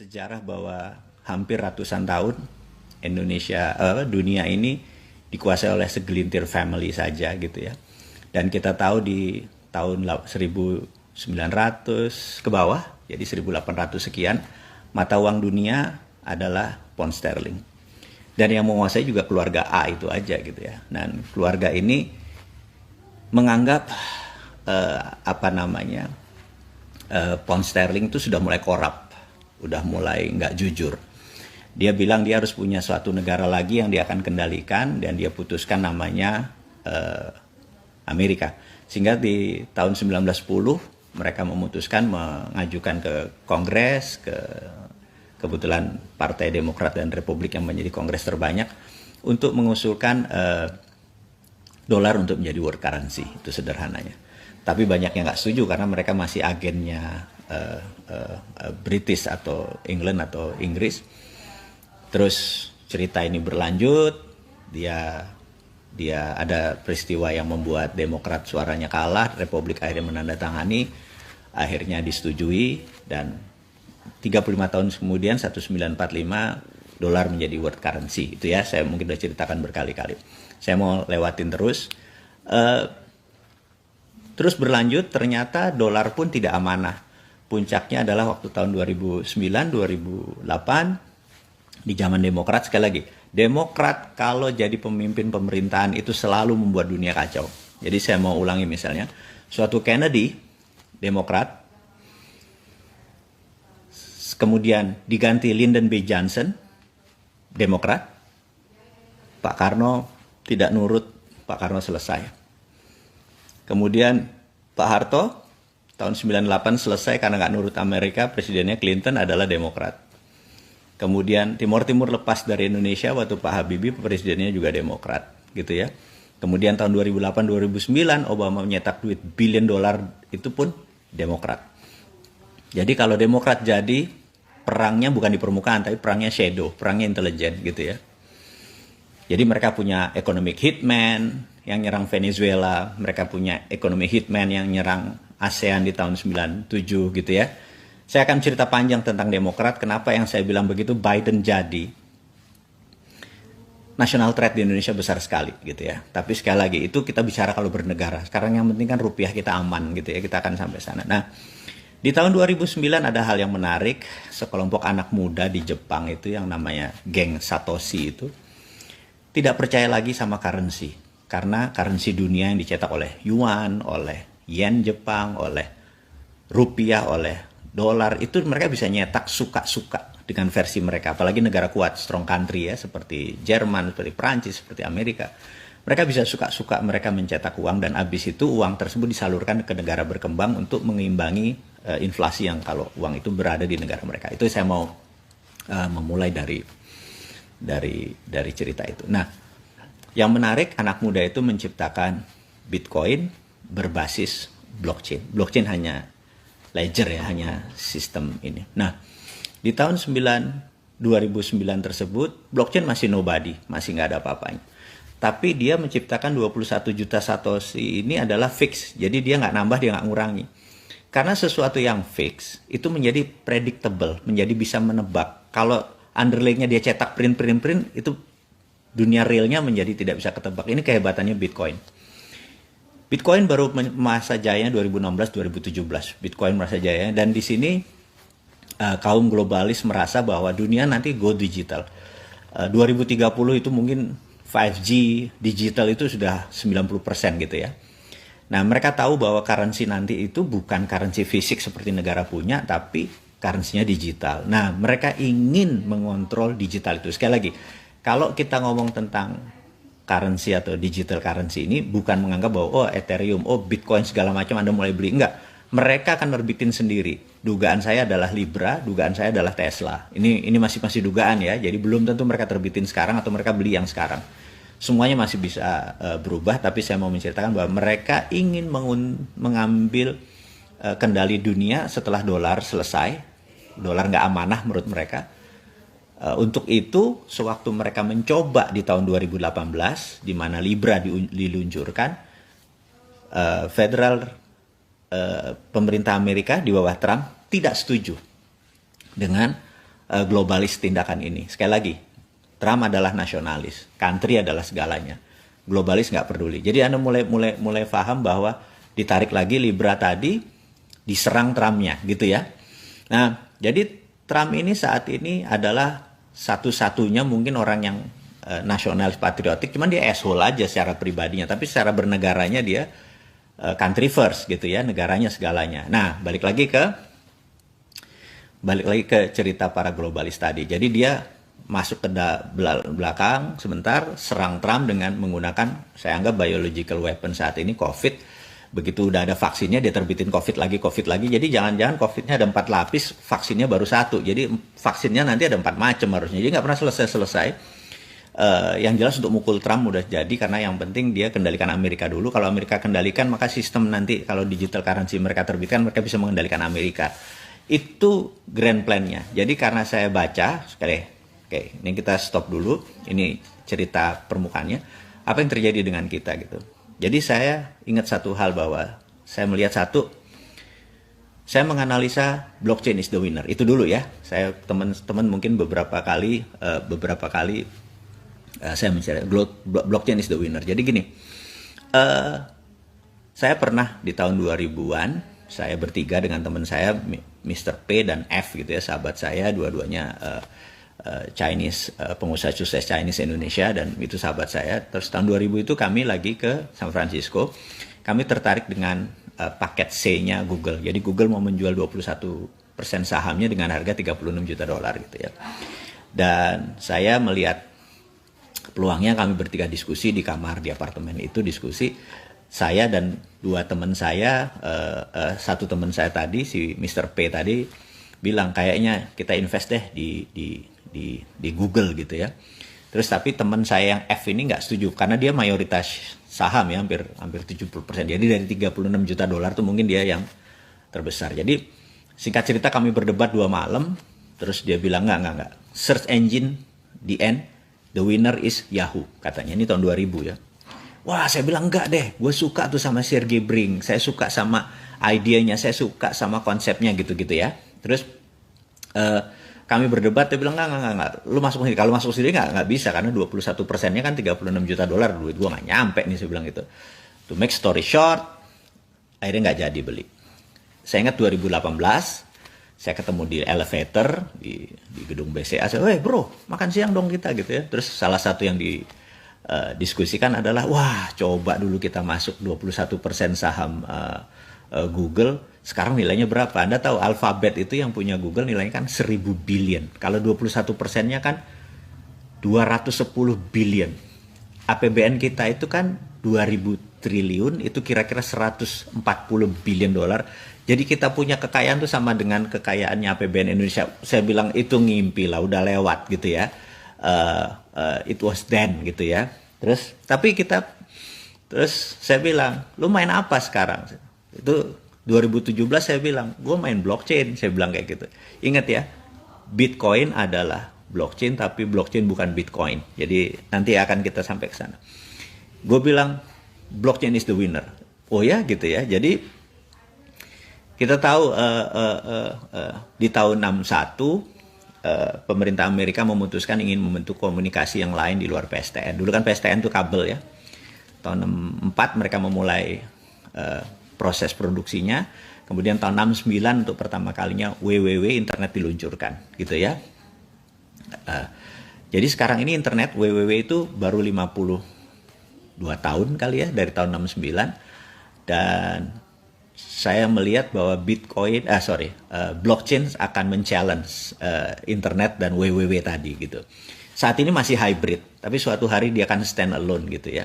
sejarah bahwa hampir ratusan tahun dunia ini dikuasai oleh segelintir family saja gitu ya. Dan kita tahu di tahun 1900 ke bawah, jadi 1800 sekian, mata uang dunia adalah pound sterling. Dan yang menguasai juga keluarga A itu aja gitu ya. Dan keluarga ini menganggap pound sterling itu sudah mulai korup, udah mulai nggak jujur. Dia bilang dia harus punya suatu negara lagi yang dia akan kendalikan, dan dia putuskan namanya Amerika. Sehingga di tahun 1910 mereka memutuskan mengajukan ke Kongres, kebetulan Partai Demokrat dan Republik yang menjadi Kongres terbanyak, untuk mengusulkan dolar untuk menjadi world currency. Itu sederhananya. Tapi banyak yang nggak setuju karena mereka masih agennya British atau England atau Inggris. Terus cerita ini berlanjut, dia ada peristiwa yang membuat Demokrat suaranya kalah, Republik akhirnya menandatangani, akhirnya disetujui, dan 35 tahun kemudian 1945 dolar menjadi world currency. Itu ya, saya mungkin sudah ceritakan berkali-kali. Saya mau lewatin terus. Terus berlanjut, ternyata dolar pun tidak amanah. Puncaknya adalah waktu tahun 2009-2008, di zaman Demokrat. Sekali lagi, Demokrat kalau jadi pemimpin pemerintahan itu selalu membuat dunia kacau. Jadi saya mau ulangi misalnya, suatu Kennedy, Demokrat, kemudian diganti Lyndon B. Johnson, Demokrat, Pak Karno tidak nurut, Pak Karno selesai. Kemudian Pak Harto, tahun 98 selesai karena nggak nurut Amerika, presidennya Clinton adalah Demokrat. Kemudian Timur Timur lepas dari Indonesia waktu Pak Habibie, presidennya juga Demokrat, gitu ya. Kemudian tahun 2008-2009 Obama menyetak duit billion dolar, itu pun Demokrat. Jadi kalau Demokrat jadi, perangnya bukan di permukaan, tapi perangnya shadow, perangnya intelijen, gitu ya. Jadi mereka punya economic hitman yang nyerang Venezuela, mereka punya economic hitman yang nyerang ASEAN di tahun 97, gitu ya. Saya akan cerita panjang tentang Demokrat, kenapa yang saya bilang begitu, Biden jadi. National threat di Indonesia besar sekali gitu ya. Tapi sekali lagi, itu kita bicara kalau bernegara. Sekarang yang penting kan rupiah kita aman gitu ya, kita akan sampai sana. Nah, di tahun 2009 ada hal yang menarik, sekelompok anak muda di Jepang itu yang namanya geng Satoshi itu, tidak percaya lagi sama currency. Karena currency dunia yang dicetak oleh yuan, oleh yen Jepang, oleh rupiah, oleh dolar, itu mereka bisa nyetak suka-suka dengan versi mereka. Apalagi negara kuat, strong country ya, seperti Jerman, seperti Prancis, seperti Amerika. Mereka bisa suka-suka mereka mencetak uang, dan habis itu uang tersebut disalurkan ke negara berkembang untuk mengimbangi inflasi yang kalau uang itu berada di negara mereka. Itu saya mau memulai dari cerita itu. Nah, yang menarik, anak muda itu menciptakan Bitcoin berbasis blockchain. Blockchain hanya ledger ya, hanya sistem ini. Nah, di tahun 2009 tersebut, blockchain masih nobody, masih nggak ada apa-apanya. Tapi dia menciptakan 21 juta Satoshi ini adalah fix. Jadi dia nggak nambah, dia nggak ngurangi. Karena sesuatu yang fix, itu menjadi predictable, menjadi bisa menebak. Kalau underlay-nya dia cetak print, itu dunia realnya menjadi tidak bisa ketebak. Ini kehebatannya Bitcoin. Bitcoin baru masa jaya 2016-2017. Bitcoin masa jaya, dan di sini kaum globalis merasa bahwa dunia nanti go digital. 2030 itu mungkin 5G digital itu sudah 90% gitu ya. Nah, mereka tahu bahwa currency nanti itu bukan currency fisik seperti negara punya, tapi currency-nya digital. Nah, mereka ingin mengontrol digital itu. Sekali lagi, kalau kita ngomong tentang currency atau digital currency ini bukan menganggap bahwa Ethereum, Bitcoin segala macam Anda mulai beli. Enggak. Mereka akan nerbitin sendiri. Dugaan saya adalah Libra, dugaan saya adalah Tesla. Ini masih dugaan ya. Jadi belum tentu mereka terbitin sekarang atau mereka beli yang sekarang. Semuanya masih bisa berubah, tapi saya mau menceritakan bahwa mereka ingin mengambil kendali dunia setelah dolar selesai. Dolar nggak amanah menurut mereka. Untuk itu, sewaktu mereka mencoba di tahun 2018, di mana Libra diluncurkan, pemerintah Amerika di bawah Trump tidak setuju dengan globalis tindakan ini. Sekali lagi, Trump adalah nasionalis, country adalah segalanya, globalis nggak peduli. Jadi Anda mulai paham bahwa ditarik lagi Libra tadi, diserang Trumpnya gitu ya. Nah, jadi Trump ini saat ini adalah satu-satunya mungkin orang yang nasionalis patriotik, cuman dia asshole aja secara pribadinya, tapi secara bernegaranya dia country first gitu ya, negaranya segalanya. Nah, balik lagi ke cerita para globalis tadi. Jadi dia masuk ke belakang sebentar, serang Trump dengan menggunakan, saya anggap biological weapon saat ini, COVID. Begitu udah ada vaksinnya, dia terbitin COVID lagi. Jadi jangan-jangan COVID-nya ada 4 lapis, vaksinnya baru 1. Jadi vaksinnya nanti ada 4 macam harusnya. Jadi nggak pernah selesai. Yang jelas untuk mukul Trump udah jadi, karena yang penting dia kendalikan Amerika dulu. Kalau Amerika kendalikan, maka sistem nanti kalau digital currency mereka terbitkan, mereka bisa mengendalikan Amerika. Itu grand plan-nya. Jadi karena saya baca, oke, ini kita stop dulu. Ini cerita permukaannya. Apa yang terjadi dengan kita gitu. Jadi saya ingat satu hal, bahwa saya melihat saya menganalisa blockchain is the winner. Itu dulu ya. Saya teman-teman mungkin beberapa kali saya mencari blockchain is the winner. Jadi gini, saya pernah di tahun 2000-an, saya bertiga dengan teman saya, Mr. P dan F gitu ya, sahabat saya, dua-duanya Chinese, pengusaha sukses Chinese Indonesia, dan itu sahabat saya. Terus tahun 2000 itu kami lagi ke San Francisco, kami tertarik dengan paket C-nya Google. Jadi Google mau menjual 21% sahamnya dengan harga $36 juta gitu ya. Dan saya melihat peluangnya, kami bertiga diskusi di kamar di apartemen itu, diskusi. Saya dan 2 teman saya, satu teman saya tadi, si Mr. P tadi, bilang kayaknya kita invest deh di Google gitu ya. Terus tapi teman saya yang F ini nggak setuju, karena dia mayoritas saham ya, hampir 70%. Jadi dari $36 juta tuh mungkin dia yang terbesar. Jadi singkat cerita kami berdebat 2 malam, terus dia bilang enggak. Search engine the end, the winner is Yahoo, katanya. Ini tahun 2000 ya. Wah, saya bilang enggak deh, gue suka tuh sama Sergey Brin, saya suka sama idenya, saya suka sama konsepnya gitu-gitu ya. Terus kami berdebat, dia bilang enggak, lu masuk sendiri. Kalau masuk sendiri nggak bisa, karena 21%-nya kan $36 juta, duit gue nggak nyampe nih, saya bilang gitu. To make story short, akhirnya nggak jadi beli. Saya ingat 2018, saya ketemu di elevator di gedung BCA, saya, bro, makan siang dong kita gitu ya. Terus salah satu yang diskusikan adalah, wah, coba dulu kita masuk 21% saham Google, sekarang nilainya berapa? Anda tahu Alphabet itu yang punya Google nilainya kan 1000 billion. Kalau 21%-nya kan 210 billion. APBN kita itu kan 2000 triliun, itu kira-kira 140 billion dolar. Jadi kita punya kekayaan tuh sama dengan kekayaannya APBN Indonesia. Saya bilang itu ngimpi lah, udah lewat gitu ya. It was then gitu ya. Terus saya bilang, lu main apa sekarang? Itu 2017 saya bilang, gue main blockchain, saya bilang kayak gitu. Ingat ya, Bitcoin adalah blockchain, tapi blockchain bukan Bitcoin. Jadi nanti akan kita sampai ke sana. Gue bilang, blockchain is the winner. Oh ya gitu ya. Jadi kita tahu di tahun 61 pemerintah Amerika memutuskan ingin membentuk komunikasi yang lain di luar PSTN. Dulu kan PSTN itu kabel ya. Tahun 64 mereka memulai proses produksinya. Kemudian tahun 69 untuk pertama kalinya WWW, internet diluncurkan gitu ya. Jadi sekarang ini internet WWW itu baru 52 tahun kali ya, dari tahun 69. Dan saya melihat bahwa blockchain akan men-challenge internet dan WWW tadi gitu. Saat ini masih hybrid, tapi suatu hari dia akan stand alone gitu ya.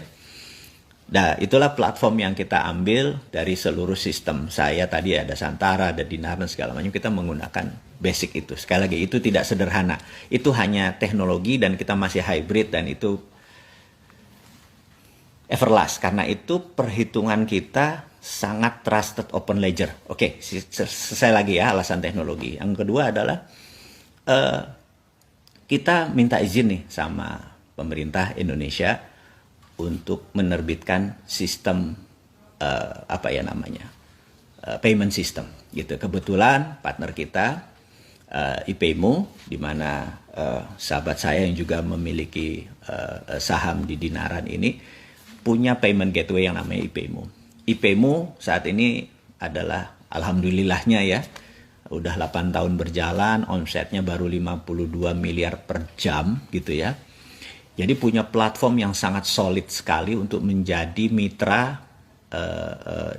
Nah, itulah platform yang kita ambil dari seluruh sistem. Saya tadi ada Santara, ada Dinar dan segala macam, kita menggunakan basic itu. Sekali lagi, itu tidak sederhana. Itu hanya teknologi dan kita masih hybrid, dan itu everlast. Karena itu perhitungan kita sangat trusted open ledger. Oke, selesai lagi ya alasan teknologi. Yang kedua adalah kita minta izin nih sama pemerintah Indonesia untuk menerbitkan sistem payment system gitu. Kebetulan partner kita IPMO, di mana sahabat saya yang juga memiliki saham di Dinaran ini punya payment gateway yang namanya IPMO. IPMO saat ini adalah alhamdulillahnya ya, udah 8 tahun berjalan, omsetnya baru 52 miliar per jam gitu ya. Jadi punya platform yang sangat solid sekali untuk menjadi mitra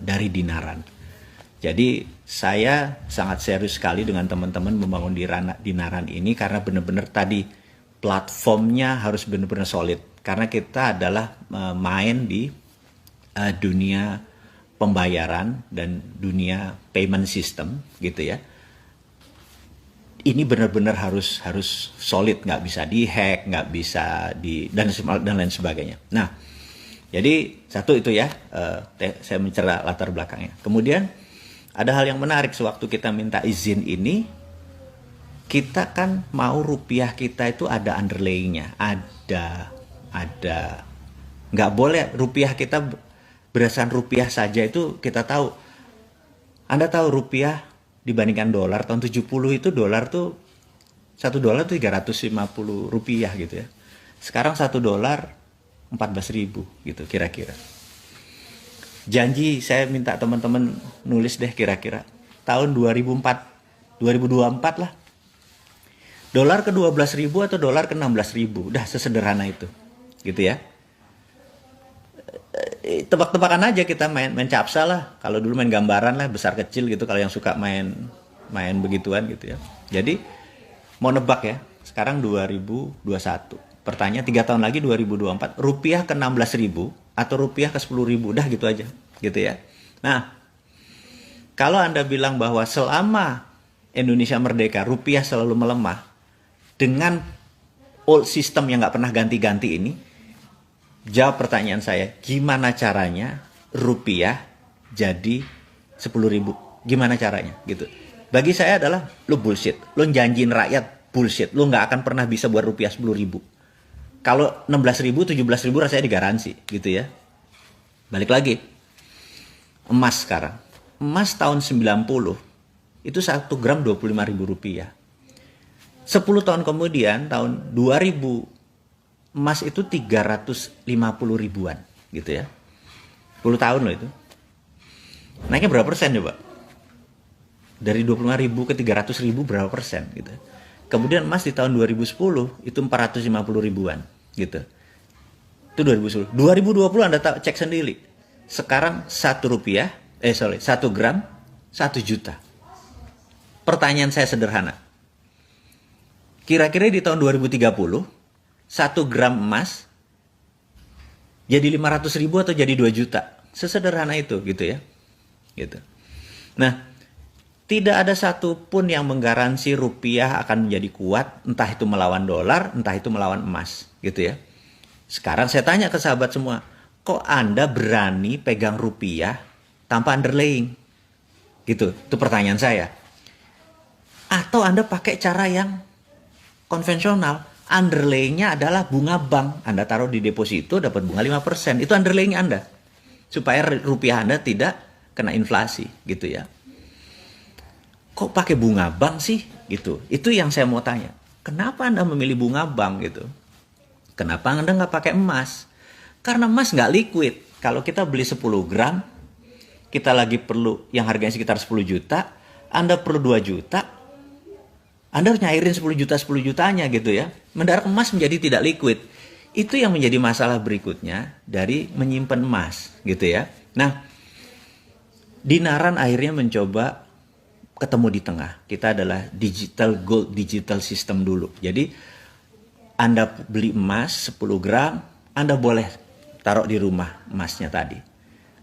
dari Dinaran. Jadi saya sangat serius sekali dengan teman-teman membangun Dinaran ini karena benar-benar tadi platformnya harus benar-benar solid. Karena kita adalah main di dunia pembayaran dan dunia payment system gitu ya. Ini benar-benar harus solid, nggak bisa dihack, nggak bisa dan lain sebagainya. Nah, jadi satu itu ya, saya mencerah latar belakangnya. Kemudian ada hal yang menarik, sewaktu kita minta izin ini, kita kan mau rupiah kita itu ada underlayingnya, ada, nggak boleh rupiah kita berdasarkan rupiah saja itu kita tahu. Anda tahu rupiah dibandingkan dolar tahun 70 itu dolar tuh $1 tuh 350 rupiah gitu ya. Sekarang $1 14.000 gitu kira-kira. Janji saya minta teman-teman nulis deh kira-kira tahun 2024 lah. Dolar ke 12.000 atau dolar ke 16.000. Udah sesederhana itu. Gitu ya. Tebak-tebakan aja kita main capsa lah. Kalau dulu main gambaran lah, besar kecil gitu kalau yang suka main begituan gitu ya. Jadi mau nebak ya. Sekarang 2021. Pertanyaan 3 tahun lagi 2024, rupiah ke 16.000 atau rupiah ke 10.000, udah gitu aja, gitu ya. Nah, kalau Anda bilang bahwa selama Indonesia merdeka, rupiah selalu melemah, dengan old system yang nggak pernah ganti-ganti ini, jawab pertanyaan saya, gimana caranya rupiah jadi 10.000? Gimana caranya? Gitu. Bagi saya adalah, lu bullshit, lu janjiin rakyat bullshit, lu nggak akan pernah bisa buat rupiah 10.000. Kalau 16.000, 17.000 rasanya digaransi gitu ya. Balik lagi. Emas sekarang. Emas tahun 90 itu 1 gram 25.000 rupiah. 10 tahun kemudian tahun 2000 emas itu 350 ribuan gitu ya. 10 tahun loh itu. Naiknya berapa persen coba? Dari 25.000 ke 300.000 berapa persen gitu. Kemudian emas di tahun 2010 itu 450 ribuan gitu. Itu 2010. 2020 Anda cek sendiri. Sekarang 1 gram 1 juta. Pertanyaan saya sederhana. Kira-kira di tahun 2030 1 gram emas jadi 500.000 atau jadi 2 juta. Sesederhana itu gitu ya. Gitu. Nah, tidak ada satupun yang menggaransi rupiah akan menjadi kuat, entah itu melawan dolar, entah itu melawan emas, gitu ya. Sekarang saya tanya ke sahabat semua, kok Anda berani pegang rupiah tanpa underlying? Gitu, itu pertanyaan saya. Atau Anda pakai cara yang konvensional, underlayingnya adalah bunga bank. Anda taruh di deposito dapat bunga 5%, itu underlaying Anda. Supaya rupiah Anda tidak kena inflasi, gitu ya. Kok pakai bunga bank sih gitu? Itu yang saya mau tanya. Kenapa Anda memilih bunga bank gitu? Kenapa Anda nggak pakai emas? Karena emas nggak liquid. Kalau kita beli 10 gram, kita lagi perlu yang harganya sekitar 10 juta, Anda perlu 2 juta, Anda harus nyairin 10 jutanya gitu ya. Mendarat emas menjadi tidak liquid. Itu yang menjadi masalah berikutnya dari menyimpan emas gitu ya. Nah, Dinaran akhirnya mencoba ketemu di tengah. Kita adalah digital gold, digital system dulu. Jadi Anda beli emas 10 gram, Anda boleh taruh di rumah emasnya tadi.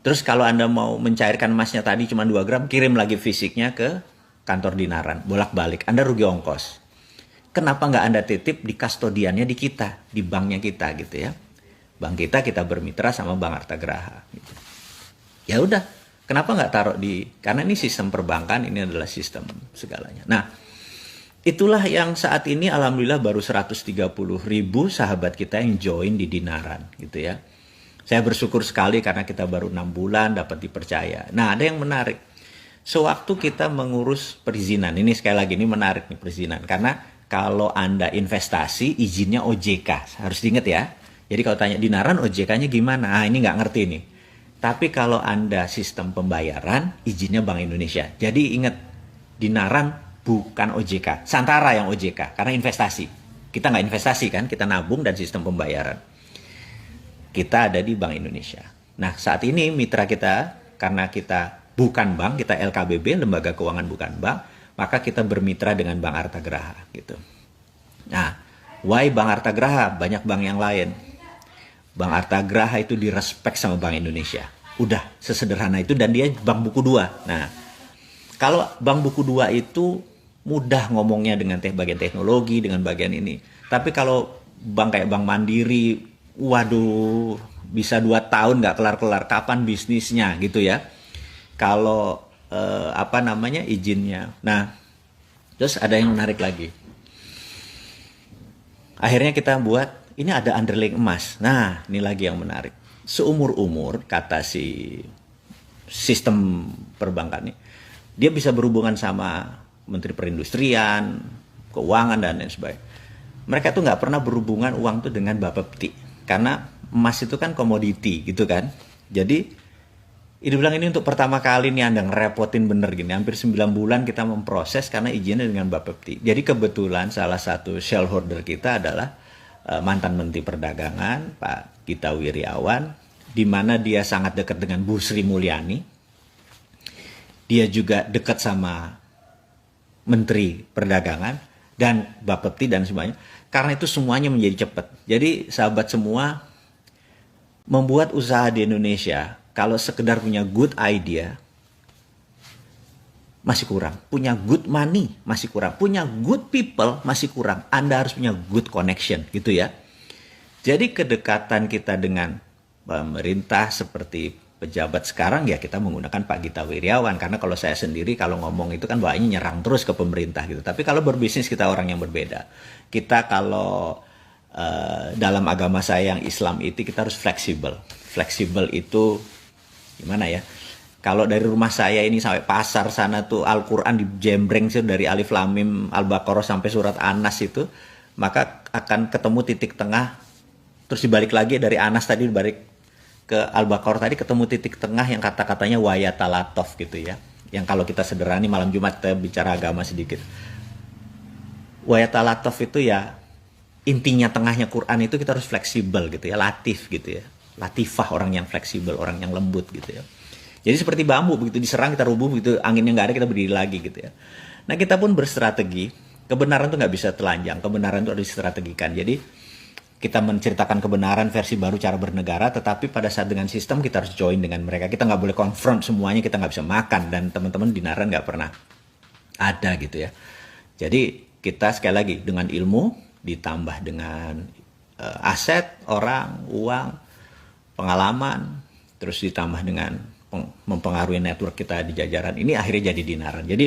Terus kalau Anda mau mencairkan emasnya tadi cuma 2 gram, kirim lagi fisiknya ke kantor Dinaran, bolak-balik. Anda rugi ongkos. Kenapa nggak Anda titip di kustodiannya di kita, di banknya kita gitu ya. Bank kita bermitra sama Bank Artagraha. Gitu. Ya udah. Kenapa nggak taruh karena ini sistem perbankan, ini adalah sistem segalanya. Nah, itulah yang saat ini alhamdulillah baru 130.000 sahabat kita yang join di Dinaran gitu ya. Saya bersyukur sekali karena kita baru 6 bulan dapat dipercaya. Nah, ada yang menarik. Sewaktu kita mengurus perizinan, ini sekali lagi ini menarik nih perizinan, karena kalau Anda investasi izinnya OJK, harus diingat ya. Jadi kalau tanya Dinaran OJK-nya gimana? Ah, ini nggak ngerti nih. Tapi kalau Anda sistem pembayaran, izinnya Bank Indonesia. Jadi ingat, Dinaran bukan OJK, Santara yang OJK, karena investasi. Kita nggak investasi kan, kita nabung dan sistem pembayaran. Kita ada di Bank Indonesia. Nah, saat ini mitra kita, karena kita bukan bank, kita LKBB, Lembaga Keuangan Bukan Bank, maka kita bermitra dengan Bank Artagraha gitu. Nah, why Bank Artagraha? Banyak bank yang lain. Bank Artagraha itu direspek sama Bank Indonesia. Udah sesederhana itu, dan dia bank buku 2. Nah, kalau bank buku 2 itu mudah ngomongnya dengan bagian teknologi, dengan bagian ini. Tapi kalau bank kayak Bank Mandiri, waduh, bisa 2 tahun nggak kelar-kelar, kapan bisnisnya gitu ya. Kalau izinnya. Nah, terus ada yang menarik lagi. Akhirnya kita buat, ini ada underlying emas. Nah, ini lagi yang menarik. Seumur-umur, kata si sistem perbankan ini, dia bisa berhubungan sama Menteri Perindustrian, Keuangan, dan lain sebagainya. Mereka tuh nggak pernah berhubungan uang tuh dengan Bapepti. Karena emas itu kan komoditi gitu kan. Jadi, ini bilang ini untuk pertama kali nih Anda ngerepotin bener gini. Hampir 9 bulan kita memproses karena izinnya dengan Bapepti. Jadi kebetulan salah satu shareholder kita adalah mantan Menteri Perdagangan, Pak Gita Wirjawan, di mana dia sangat dekat dengan Bu Sri Mulyani. Dia juga dekat sama Menteri Perdagangan dan Bapepti dan semuanya. Karena itu semuanya menjadi cepat. Jadi sahabat semua, membuat usaha di Indonesia, kalau sekedar punya good idea, masih kurang. Punya good money, masih kurang. Punya good people, masih kurang. Anda harus punya good connection, gitu ya. Jadi kedekatan kita dengan pemerintah seperti pejabat sekarang, ya kita menggunakan Pak Gita Wirjawan. Karena kalau saya sendiri, kalau ngomong itu kan bawaannya nyerang terus ke pemerintah gitu. Tapi kalau berbisnis kita orang yang berbeda. Kita kalau dalam agama saya yang Islam itu kita harus fleksibel. Fleksibel itu gimana ya? Kalau dari rumah saya ini sampai pasar sana tuh Al-Quran dijembreng sih dari Alif Lam Mim Al-Baqarah sampai surat An-Nas itu, maka akan ketemu titik tengah. Terus dibalik lagi dari Anas tadi dibalik ke Al-Baqarah tadi ketemu titik tengah yang kata-katanya wayatalatov gitu ya. Yang kalau kita sederhani malam Jumat kita bicara agama sedikit. Wayatalatov itu ya intinya tengahnya Quran itu kita harus fleksibel gitu ya, latif gitu ya. Latifah, orang yang fleksibel, orang yang lembut gitu ya. Jadi seperti bambu, begitu diserang kita rubuh, begitu anginnya nggak ada kita berdiri lagi gitu ya. Nah kita pun berstrategi, kebenaran itu nggak bisa telanjang, kebenaran itu harus distrategikan. Jadi kita menceritakan kebenaran versi baru cara bernegara, tetapi pada saat dengan sistem kita harus join dengan mereka. Kita nggak boleh confront semuanya, kita nggak bisa makan, dan teman-teman di Dinaran nggak pernah ada gitu ya. Jadi kita sekali lagi dengan ilmu, ditambah dengan aset, orang, uang, pengalaman, terus ditambah dengan mempengaruhi network kita di jajaran ini, akhirnya jadi Dinaran. Jadi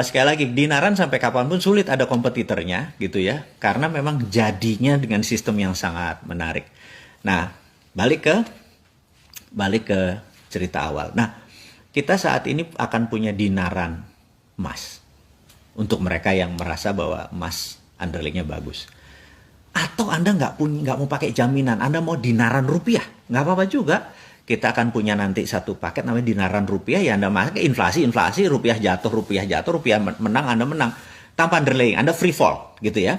sekali lagi, Dinaran sampai kapanpun sulit ada kompetitornya gitu ya, karena memang jadinya dengan sistem yang sangat menarik. Nah, balik ke cerita awal. Nah, kita saat ini akan punya Dinaran emas untuk mereka yang merasa bahwa emas underlyingnya bagus. Atau Anda nggak mau pakai jaminan, Anda mau Dinaran rupiah, nggak apa-apa juga. Kita akan punya nanti satu paket namanya Dinaran rupiah, ya Anda pakai inflasi, rupiah jatuh, rupiah menang, Anda menang. Tanpa underlying, Anda free fall gitu ya.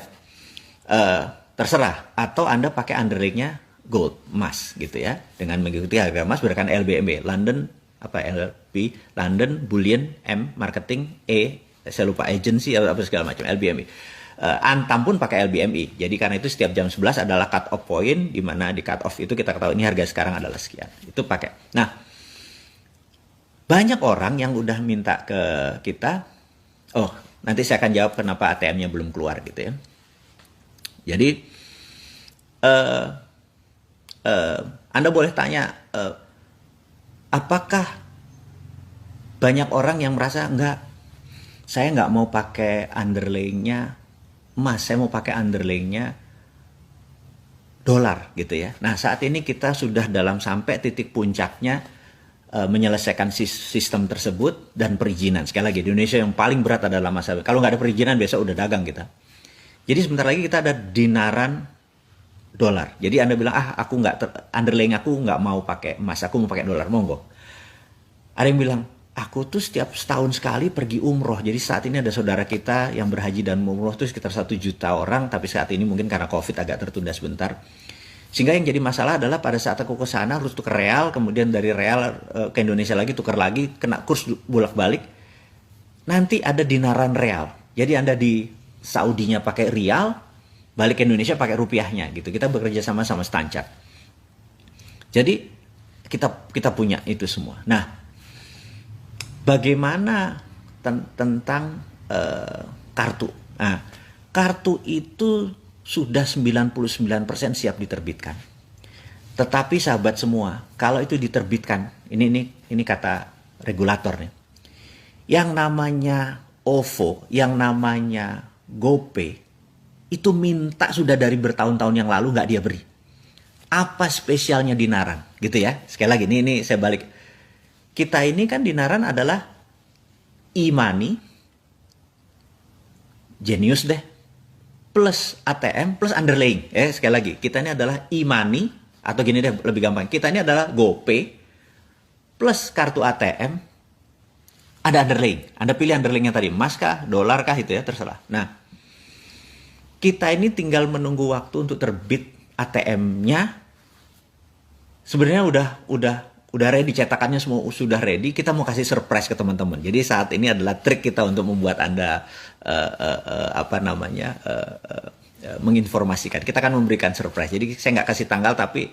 Terserah. Atau Anda pakai underlyingnya gold, emas gitu ya. Dengan mengikuti harga emas berdasarkan LBMA, London Bullion, M, Marketing, E, saya lupa agency, apa segala macam, LBMA. Antam pun pakai LBMI. Jadi karena itu setiap jam 11 adalah cut off point, di mana di cut off itu kita ketahui ini harga sekarang adalah sekian. Itu pakai. Nah, banyak orang yang udah minta ke kita, oh nanti saya akan jawab kenapa ATM-nya belum keluar gitu ya. Jadi Anda boleh tanya, apakah banyak orang yang merasa enggak, saya nggak mau pakai underlying-nya emas, saya mau pakai underlying-nya dolar gitu ya. Nah saat ini kita sudah dalam sampai titik puncaknya menyelesaikan sistem tersebut dan perizinan. Sekali lagi, di Indonesia yang paling berat adalah masalah. Kalau nggak ada perizinan, besok udah dagang kita. Jadi sebentar lagi kita ada dinaran dolar. Jadi Anda bilang, aku nggak, underlying aku nggak mau pakai emas, aku mau pakai dolar, monggo. Ada yang bilang, aku tuh setiap setahun sekali pergi umroh. Jadi saat ini ada saudara kita yang berhaji dan umroh tuh sekitar 1 juta orang, tapi saat ini mungkin karena COVID agak tertunda sebentar. Sehingga yang jadi masalah adalah pada saat aku ke sana harus tukar real, kemudian dari real ke Indonesia lagi, tukar lagi, kena kurs bolak-balik. Nanti ada dinaran real. Jadi Anda di Saudinya pakai rial, balik ke Indonesia pakai rupiahnya gitu. Kita bekerja sama Stanchart. Jadi kita punya itu semua. Nah, bagaimana tentang kartu? Nah, kartu itu sudah 99% siap diterbitkan. Tetapi sahabat semua, kalau itu diterbitkan, ini kata regulator nih. Yang namanya OVO, yang namanya GoPay, itu minta sudah dari bertahun-tahun yang lalu nggak dia beri. Apa spesialnya dinaran? Gitu ya. Sekali lagi, ini saya balik. Kita ini kan dinaran adalah e-money, Genius deh, plus ATM, plus underlying. Sekali lagi, kita ini adalah e-money, atau gini deh, lebih gampang. Kita ini adalah GoPay, plus kartu ATM, ada underlying. Anda pilih underlyingnya tadi, emas kah, dolar kah, itu ya, terserah. Nah, kita ini tinggal menunggu waktu untuk terbit ATM-nya. Sebenarnya udah ready, cetakannya semua sudah ready. Kita mau kasih surprise ke teman-teman. Jadi saat ini adalah trik kita untuk membuat Anda menginformasikan. Kita akan memberikan surprise. Jadi saya nggak kasih tanggal, tapi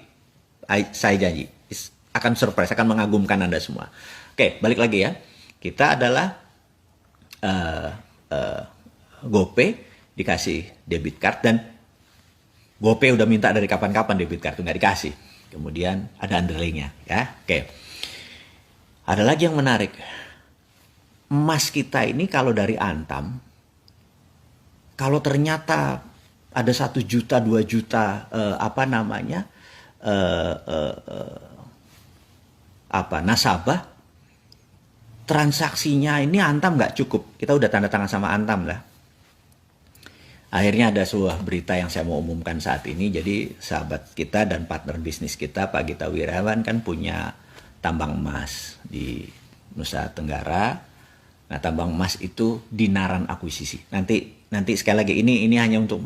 saya janji akan surprise, akan mengagumkan Anda semua. Oke, balik lagi ya. Kita adalah GoPay, dikasih debit card, dan GoPay udah minta dari kapan-kapan debit card, nggak dikasih. Kemudian ada underlying-nya, ya. Oke. Ada lagi yang menarik. Emas kita ini kalau dari Antam, kalau ternyata ada 1 juta, 2 juta, nasabah, transaksinya ini Antam nggak cukup. Kita udah tanda tangan sama Antam lah. Akhirnya ada sebuah berita yang saya mau umumkan saat ini. Jadi sahabat kita dan partner bisnis kita, Pak Gita Wirawan, kan punya tambang emas di Nusa Tenggara. Nah, tambang emas itu dinaran akuisisi. Nanti sekali lagi, ini hanya untuk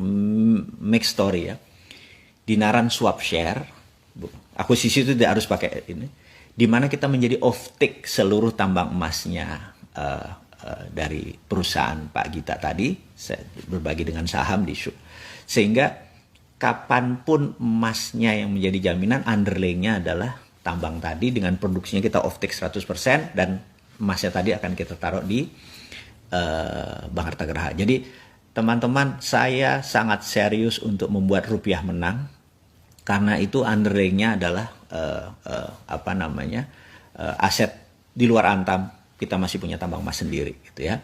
make story ya. Dinaran swap share. Akuisisi itu tidak harus pakai ini. Di mana kita menjadi off-take seluruh tambang emasnya dari perusahaan Pak Gita tadi, saya berbagi dengan saham di SHU. Sehingga kapanpun emasnya yang menjadi jaminan, underlying-nya adalah tambang tadi, dengan produksinya kita off-take 100%, dan emasnya tadi akan kita taruh di Bank Harta Geraha. Jadi teman-teman, saya sangat serius untuk membuat rupiah menang, karena itu underlying-nya adalah aset di luar Antam. Kita masih punya tambang emas sendiri gitu ya.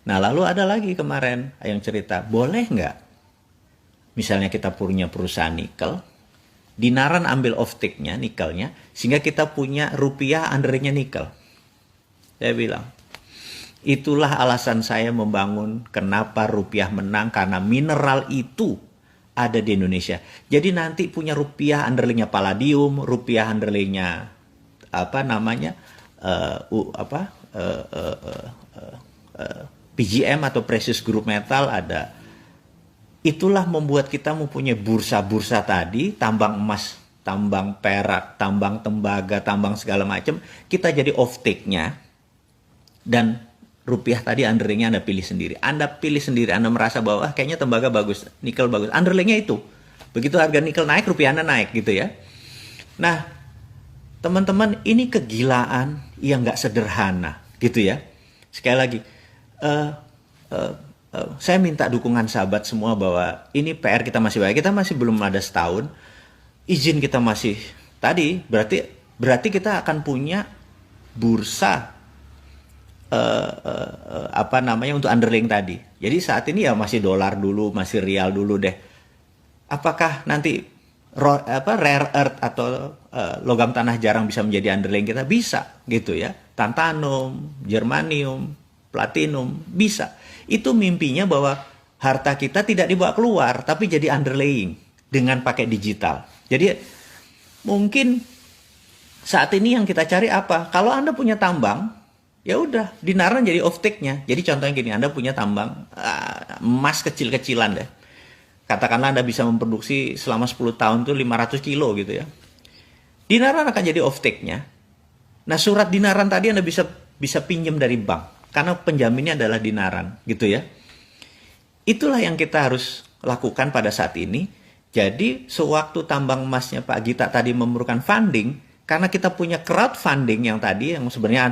Nah, lalu ada lagi kemarin yang cerita, boleh nggak misalnya kita punya perusahaan nikel, dinaran ambil off-take-nya, nikelnya, sehingga kita punya rupiah underlying-nya nikel. Saya bilang, itulah alasan saya membangun kenapa rupiah menang, karena mineral itu ada di Indonesia. Jadi nanti punya rupiah underlying-nya palladium, rupiah underlying-nya PGM atau precious group metal ada. Itulah membuat kita mempunyai bursa-bursa tadi, tambang emas, tambang perak, tambang tembaga, tambang segala macam. Kita jadi off-take-nya, dan rupiah tadi underlying-nya Anda pilih sendiri. Anda pilih sendiri, Anda merasa bahwa kayaknya tembaga bagus, nikel bagus, underlying-nya itu. Begitu harga nikel naik, rupiah Anda naik gitu ya. Nah, teman-teman, ini kegilaan yang nggak sederhana gitu ya. Sekali lagi, saya minta dukungan sahabat semua bahwa ini PR kita masih banyak. Kita masih belum ada setahun. Izin kita masih tadi, berarti kita akan punya bursa untuk underlying tadi. Jadi saat ini ya masih dolar dulu, masih rial dulu deh. Apakah nanti rare earth atau logam tanah jarang bisa menjadi underlying kita, bisa gitu ya. Tantalum, germanium, platinum, bisa. Itu mimpinya bahwa harta kita tidak dibawa keluar, tapi jadi underlying dengan pakai digital. Jadi mungkin saat ini yang kita cari apa? Kalau Anda punya tambang, ya udah, dinaran jadi off take-nya. Jadi contohnya gini, Anda punya tambang emas kecil-kecilan deh. Katakanlah Anda bisa memproduksi selama 10 tahun tuh 500 kilo gitu ya. Dinaran akan jadi off take-nya. Nah, surat dinaran tadi Anda bisa pinjam dari bank karena penjaminnya adalah dinaran gitu ya. Itulah yang kita harus lakukan pada saat ini. Jadi, sewaktu tambang emasnya Pak Gita tadi memerlukan funding, karena kita punya crowdfunding yang tadi, yang sebenarnya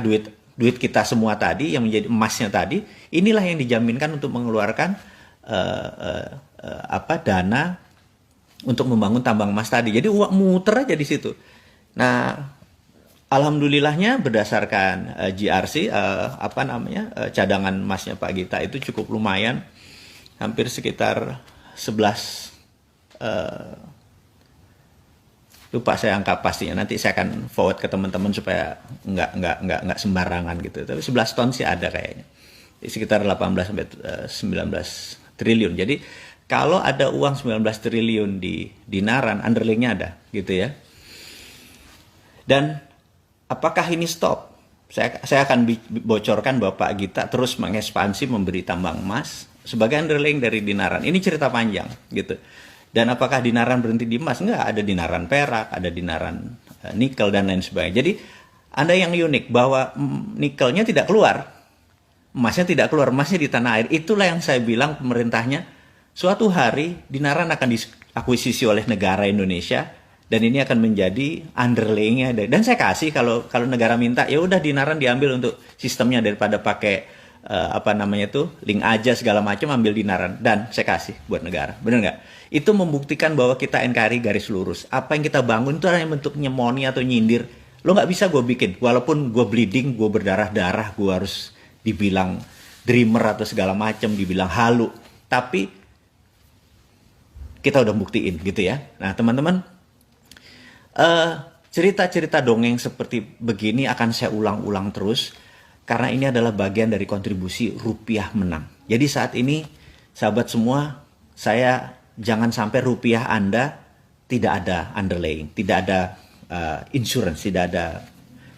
duit kita semua tadi, yang menjadi emasnya tadi, inilah yang dijaminkan untuk mengeluarkan dana untuk membangun tambang emas tadi. Jadi uang muter aja di situ. Nah, alhamdulillahnya berdasarkan GRC cadangan emasnya Pak Gita itu cukup lumayan, hampir sekitar 11 lupa saya angka pastinya, nanti saya akan forward ke teman-teman supaya nggak sembarangan gitu. Tapi 11 ton sih ada kayaknya, sekitar 18 sampai 19 triliun. Jadi kalau ada uang 19 triliun di dinaran, underlying-nya ada gitu ya. Dan apakah ini stop? Saya akan bocorkan bahwa Pak Gita terus mengekspansi memberi tambang emas sebagai underlying dari dinaran. Ini cerita panjang gitu. Dan apakah dinaran berhenti di emas? Enggak, ada dinaran perak, ada dinaran nikel dan lain sebagainya. Jadi ada yang unik bahwa nikelnya tidak keluar, emasnya tidak keluar, emasnya di tanah air. Itulah yang saya bilang pemerintahnya suatu hari dinaran akan diakuisisi oleh negara Indonesia dan ini akan menjadi underlaying-nya. Dan saya kasih kalau negara minta, ya udah dinaran diambil untuk sistemnya daripada pakai link aja segala macam, ambil dinaran dan saya kasih buat negara. Bener nggak? Itu membuktikan bahwa kita NKRI garis lurus. Apa yang kita bangun itu hanya bentuk nyemoni atau nyindir. Lo nggak bisa gue bikin. Walaupun gue bleeding, gue berdarah-darah, gue harus dibilang dreamer atau segala macam, dibilang halu. Tapi kita udah buktiin gitu ya. Nah teman-teman, cerita-cerita dongeng seperti begini akan saya ulang-ulang terus. Karena ini adalah bagian dari kontribusi rupiah menang. Jadi saat ini, sahabat semua, jangan sampai rupiah Anda tidak ada underlying, tidak ada insurance, tidak ada.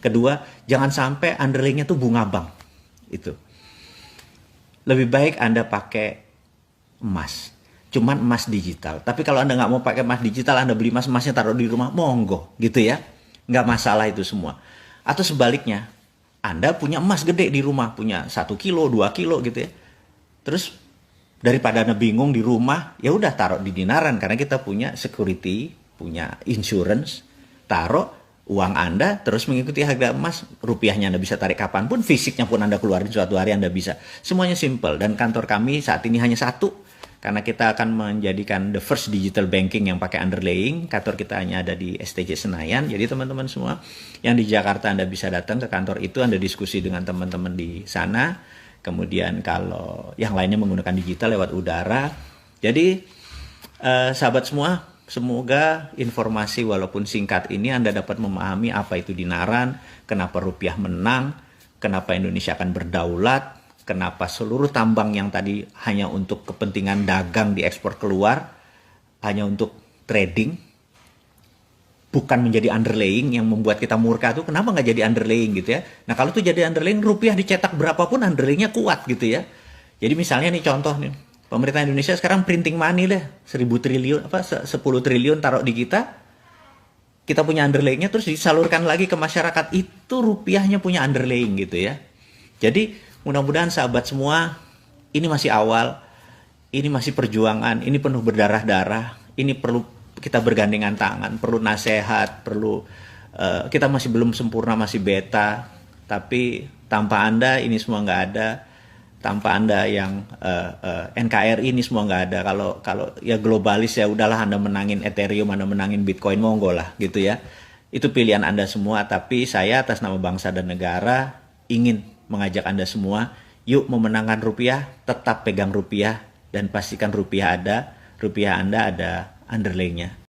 Kedua, jangan sampai underlyingnya tuh bunga bank. Itu. Lebih baik Anda pakai emas. Cuman emas digital. Tapi kalau Anda nggak mau pakai emas digital, Anda beli emasnya taruh di rumah, monggo. Gitu ya. Nggak masalah itu semua. Atau sebaliknya, Anda punya emas gede di rumah, punya 1 kilo, 2 kilo gitu ya. Terus daripada Anda bingung di rumah, ya udah taruh di dinaran karena kita punya security, punya insurance, taruh uang Anda terus mengikuti harga emas, rupiahnya Anda bisa tarik kapanpun, fisiknya pun Anda keluarin suatu hari Anda bisa. Semuanya simple dan kantor kami saat ini hanya satu. Karena kita akan menjadikan the first digital banking yang pakai underlaying. Kantor kita hanya ada di STJ Senayan. Jadi teman-teman semua yang di Jakarta Anda bisa datang ke kantor itu, Anda diskusi dengan teman-teman di sana. Kemudian kalau yang lainnya menggunakan digital lewat udara. Jadi sahabat semua, semoga informasi walaupun singkat ini Anda dapat memahami apa itu dinaran, kenapa rupiah menang, kenapa Indonesia akan berdaulat, kenapa seluruh tambang yang tadi hanya untuk kepentingan dagang diekspor keluar, hanya untuk trading, bukan menjadi underlaying yang membuat kita murka tuh, kenapa nggak jadi underlaying gitu ya. Nah kalau tuh jadi underlaying, rupiah dicetak berapapun underlayingnya kuat gitu ya. Jadi misalnya nih contoh nih, pemerintah Indonesia sekarang printing money deh, 10 triliun, 10 triliun taruh di kita punya underlayingnya terus disalurkan lagi ke masyarakat, itu rupiahnya punya underlaying gitu ya. Jadi mudah-mudahan sahabat semua, ini masih awal, ini masih perjuangan, ini penuh berdarah-darah, ini perlu kita bergandengan tangan, perlu nasihat, perlu kita masih belum sempurna, masih beta, tapi tanpa Anda ini semua nggak ada, tanpa Anda yang NKRI ini semua nggak ada. Kalau ya globalis ya udahlah, Anda menangin Ethereum, Anda menangin Bitcoin, monggo lah gitu ya. Itu pilihan Anda semua, tapi saya atas nama bangsa dan negara ingin mengajak Anda semua, yuk memenangkan rupiah, tetap pegang rupiah, dan pastikan rupiah Anda ada underlaying-nya.